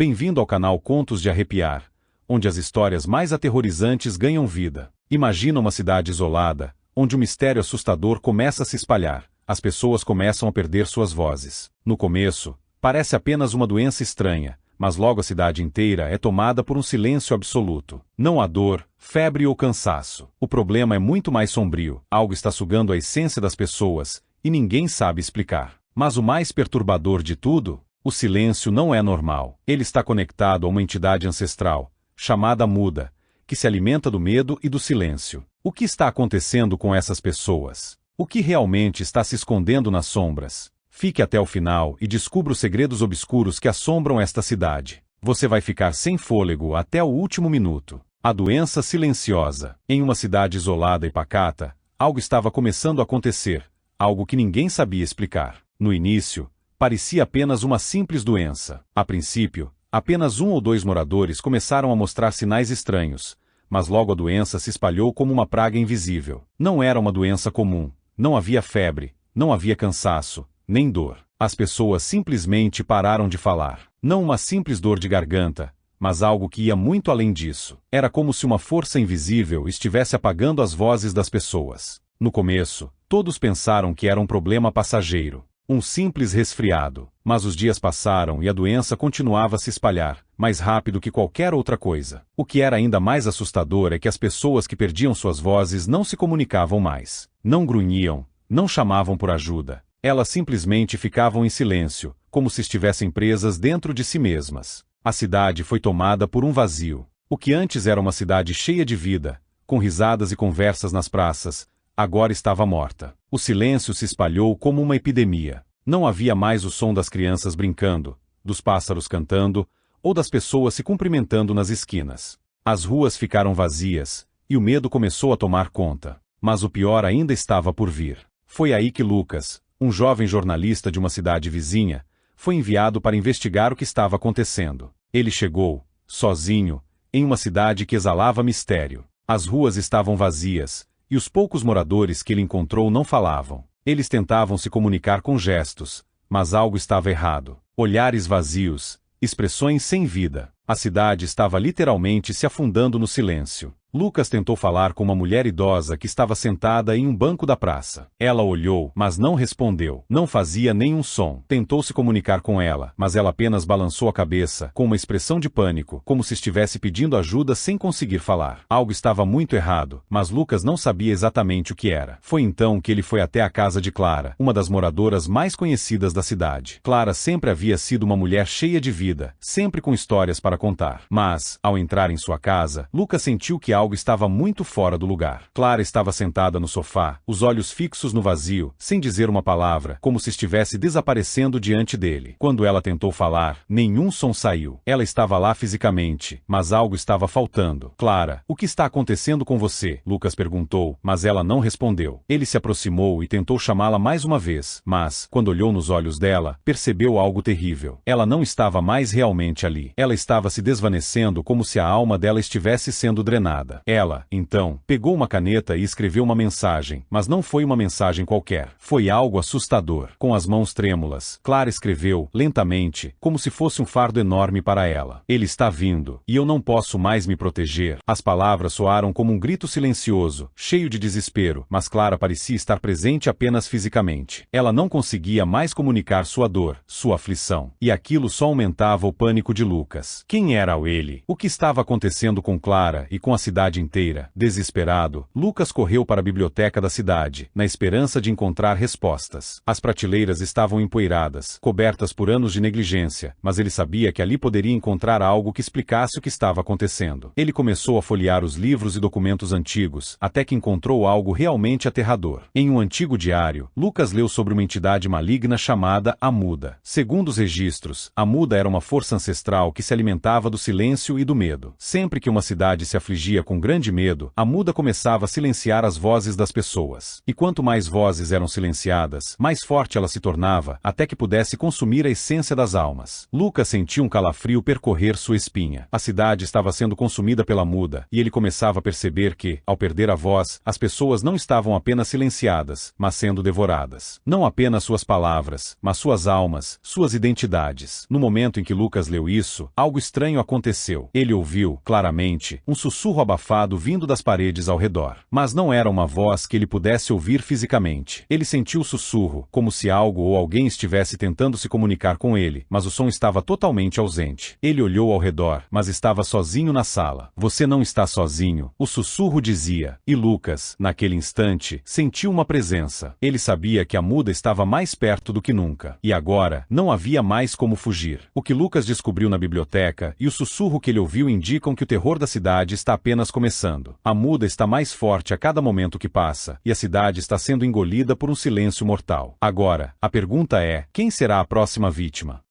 Bem-vindo ao canal Contos de Arrepiar, onde as histórias mais aterrorizantes ganham vida. Imagina uma cidade isolada, onde um mistério assustador começa a se espalhar. As pessoas começam a perder suas vozes. No começo, parece apenas uma doença estranha, mas logo a cidade inteira é tomada por um silêncio absoluto. Não há dor, febre ou cansaço. O problema é muito mais sombrio. Algo está sugando a essência das pessoas, e ninguém sabe explicar. Mas o mais perturbador de tudo, o silêncio não é normal. Ele está conectado a uma entidade ancestral, chamada Muda, que se alimenta do medo e do silêncio. O que está acontecendo com essas pessoas? O que realmente está se escondendo nas sombras? Fique até o final e descubra os segredos obscuros que assombram esta cidade. Você vai ficar sem fôlego até o último minuto. A doença silenciosa. Em uma cidade isolada e pacata, algo estava começando a acontecer, algo que ninguém sabia explicar. No início, parecia apenas uma simples doença. A princípio, apenas 1 ou 2 moradores começaram a mostrar sinais estranhos, mas logo a doença se espalhou como uma praga invisível. Não era uma doença comum, não havia febre, não havia cansaço, nem dor. As pessoas simplesmente pararam de falar. Não uma simples dor de garganta, mas algo que ia muito além disso. Era como se uma força invisível estivesse apagando as vozes das pessoas. No começo, todos pensaram que era um problema passageiro, um simples resfriado. Mas os dias passaram e a doença continuava a se espalhar, mais rápido que qualquer outra coisa. O que era ainda mais assustador é que as pessoas que perdiam suas vozes não se comunicavam mais. Não grunhiam, não chamavam por ajuda. Elas simplesmente ficavam em silêncio, como se estivessem presas dentro de si mesmas. A cidade foi tomada por um vazio. O que antes era uma cidade cheia de vida, com risadas e conversas nas praças, agora estava morta. O silêncio se espalhou como uma epidemia. Não havia mais o som das crianças brincando, dos pássaros cantando, ou das pessoas se cumprimentando nas esquinas. As ruas ficaram vazias, e o medo começou a tomar conta. Mas o pior ainda estava por vir. Foi aí que Lucas, um jovem jornalista de uma cidade vizinha, foi enviado para investigar o que estava acontecendo. Ele chegou, sozinho, em uma cidade que exalava mistério. As ruas estavam vazias, e os poucos moradores que ele encontrou não falavam. Eles tentavam se comunicar com gestos, mas algo estava errado. Olhares vazios, expressões sem vida. A cidade estava literalmente se afundando no silêncio. Lucas tentou falar com uma mulher idosa que estava sentada em um banco da praça. Ela olhou, mas não respondeu. Não fazia nenhum som. Tentou se comunicar com ela, mas ela apenas balançou a cabeça, com uma expressão de pânico, como se estivesse pedindo ajuda sem conseguir falar. Algo estava muito errado, mas Lucas não sabia exatamente o que era. Foi então que ele foi até a casa de Clara, uma das moradoras mais conhecidas da cidade. Clara sempre havia sido uma mulher cheia de vida, sempre com histórias para contar. Mas, ao entrar em sua casa, Lucas sentiu que algo estava muito fora do lugar. Clara estava sentada no sofá, os olhos fixos no vazio, sem dizer uma palavra, como se estivesse desaparecendo diante dele. Quando ela tentou falar, nenhum som saiu. Ela estava lá fisicamente, mas algo estava faltando. Clara, o que está acontecendo com você? Lucas perguntou, mas ela não respondeu. Ele se aproximou e tentou chamá-la mais uma vez, mas, quando olhou nos olhos dela, percebeu algo terrível. Ela não estava mais realmente ali. Ela estava se desvanecendo como se a alma dela estivesse sendo drenada. Ela, então, pegou uma caneta e escreveu uma mensagem, mas não foi uma mensagem qualquer. Foi algo assustador. Com as mãos trêmulas, Clara escreveu, lentamente, como se fosse um fardo enorme para ela. Ele está vindo, e eu não posso mais me proteger. As palavras soaram como um grito silencioso, cheio de desespero, mas Clara parecia estar presente apenas fisicamente. Ela não conseguia mais comunicar sua dor, sua aflição. E aquilo só aumentava o pânico de Lucas. Quem era ele? O que estava acontecendo com Clara e com a cidade inteira? Desesperado, Lucas correu para a biblioteca da cidade, na esperança de encontrar respostas. As prateleiras estavam empoeiradas, cobertas por anos de negligência, mas ele sabia que ali poderia encontrar algo que explicasse o que estava acontecendo. Ele começou a folhear os livros e documentos antigos, até que encontrou algo realmente aterrador. Em um antigo diário, Lucas leu sobre uma entidade maligna chamada a Muda. Segundo os registros, a Muda era uma força ancestral que se alimentava do silêncio e do medo. Sempre que uma cidade se afligia com grande medo, a muda começava a silenciar as vozes das pessoas. E quanto mais vozes eram silenciadas, mais forte ela se tornava, até que pudesse consumir a essência das almas. Lucas sentiu um calafrio percorrer sua espinha. A cidade estava sendo consumida pela muda, e ele começava a perceber que, ao perder a voz, as pessoas não estavam apenas silenciadas, mas sendo devoradas. Não apenas suas palavras, mas suas almas, suas identidades. No momento em que Lucas leu isso, algo estranho aconteceu. Ele ouviu, claramente, um sussurro abafado vindo das paredes ao redor. Mas não era uma voz que ele pudesse ouvir fisicamente. Ele sentiu o sussurro, como se algo ou alguém estivesse tentando se comunicar com ele, mas o som estava totalmente ausente. Ele olhou ao redor, mas estava sozinho na sala. Você não está sozinho, o sussurro dizia. E Lucas, naquele instante, sentiu uma presença. Ele sabia que a muda estava mais perto do que nunca. E agora, não havia mais como fugir. O que Lucas descobriu na biblioteca e o sussurro que ele ouviu indicam que o terror da cidade está apenas começando. A muda está mais forte a cada momento que passa, e a cidade está sendo engolida por um silêncio mortal. Agora, a pergunta é: quem será a próxima vítima?